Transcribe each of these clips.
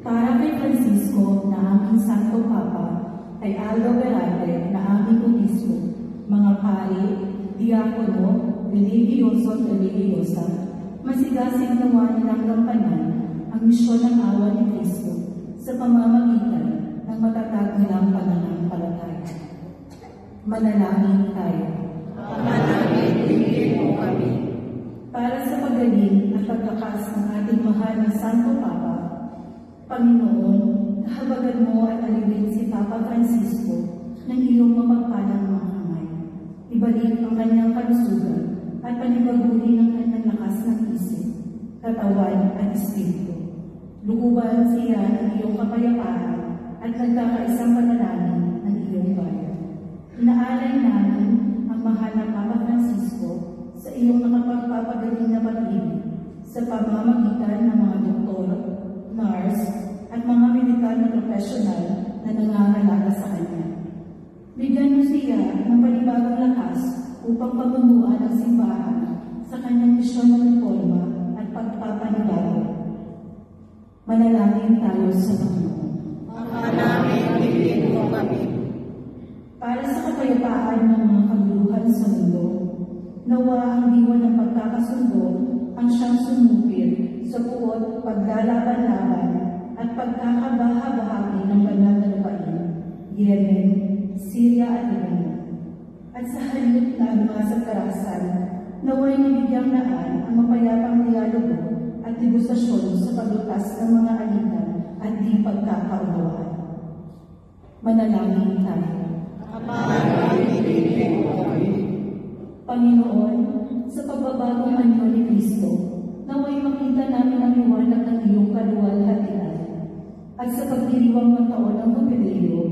Para kay Francisco na aming Santo Papa, kay Aldo Berarde na aming obispo, mga pari, diakono, religyoso at religyosa, masigasig nawa nilang gampanan ang misyon ng awa ni Kristo sa pamamagitan ng matatag nilang pananampalataya. Manalangin tayo. Manalangin din mo kami. Para sa pagaling at pagkakas ng ating mahal na Santo Papa, Panginoon, kahabagan mo at alibin si Papa Francisco ng iyong mapagpalang mga kamay. Ibalik ang kanyang kalusugan at panibaguri ng kanyang lakas ng isip, katawan at espiritu. Lukuban siya ng iyong kapayapaan at nagkakaisang panalangin ng iyong bayan. Inaalay namin ang mahal na Papa Francisco sa iyong nakapagpapagaling na pag-ibig sa pamamagitan ng mga doktor, nurse, at mga medikal na profesional na nangangalaga sa kanya. Bigyan mo siya ng panibagong lakas upang pamunuan ang simbahan sa kanyang misyon ng reforma at pagpapanibago. Manalangin tayo sa Panginoon. Manalangin mo kami. Para sa kapayapaan ng mga kaguluhan sa mundo, nawa ang diwa ng pagkakasundo ang siyang sumupir sa puot, paglalaban-laban at pagkakabaha-bahagi ng banal na lupain, Yemen, Syria at Iran. At sa halip na agmas at karahasan, nawa'y nabigyang daan ang mapayapang dialogo at negosasyon sa paglutas ng mga alitan at di pagkakaunawaan. Manalangin tayo. Manalangin mo kami. Panginoon, sa pagbabagong anyo ni Kristo, naway makita namin ang liwanag ng iyong kaluwalhatian. At sa pagdiriwang ng taon ng Jubileo,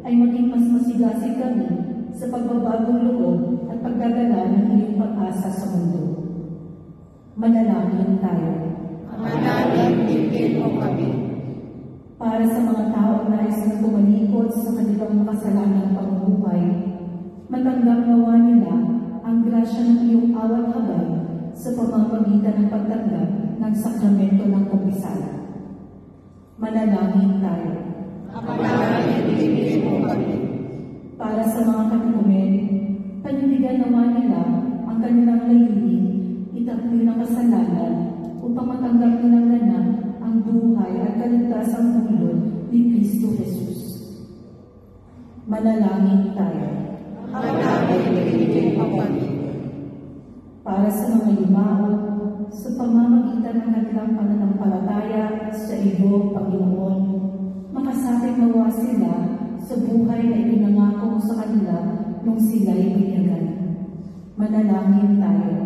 ay maging mas masigasig kami sa pagbabagong loob at pagdadala ng iyong pag-asa sa mundo. Manalangin tayo. Manalangin mo kami. Para sa mga taong nais na tumalikod sa kanilang makasalanang pamumuhay, matanggap nawa nila ang grasya ng iyong awat habag sa pamamagitan ng pagtanggap ng sakramento ng kumpisala. Manalangin tayo. Manalangin mo kami. Para sa mga katikumen, panindigan nawa nila ang kanilang layunin, itakli ng kasalanan upang matanggap nilang ganap ang buhay at kaligtasang bulod ni Kristo Jesus. Manalangin tayo. Manalangin mo kami. Para sa mga limao, sa pamamagitan ng kanilang pananampalataya sa iyo, Panginoon, makasapit nawa sila sa buhay na ipinangako sa kanila nung sila'y binyagan. Manalangin tayo.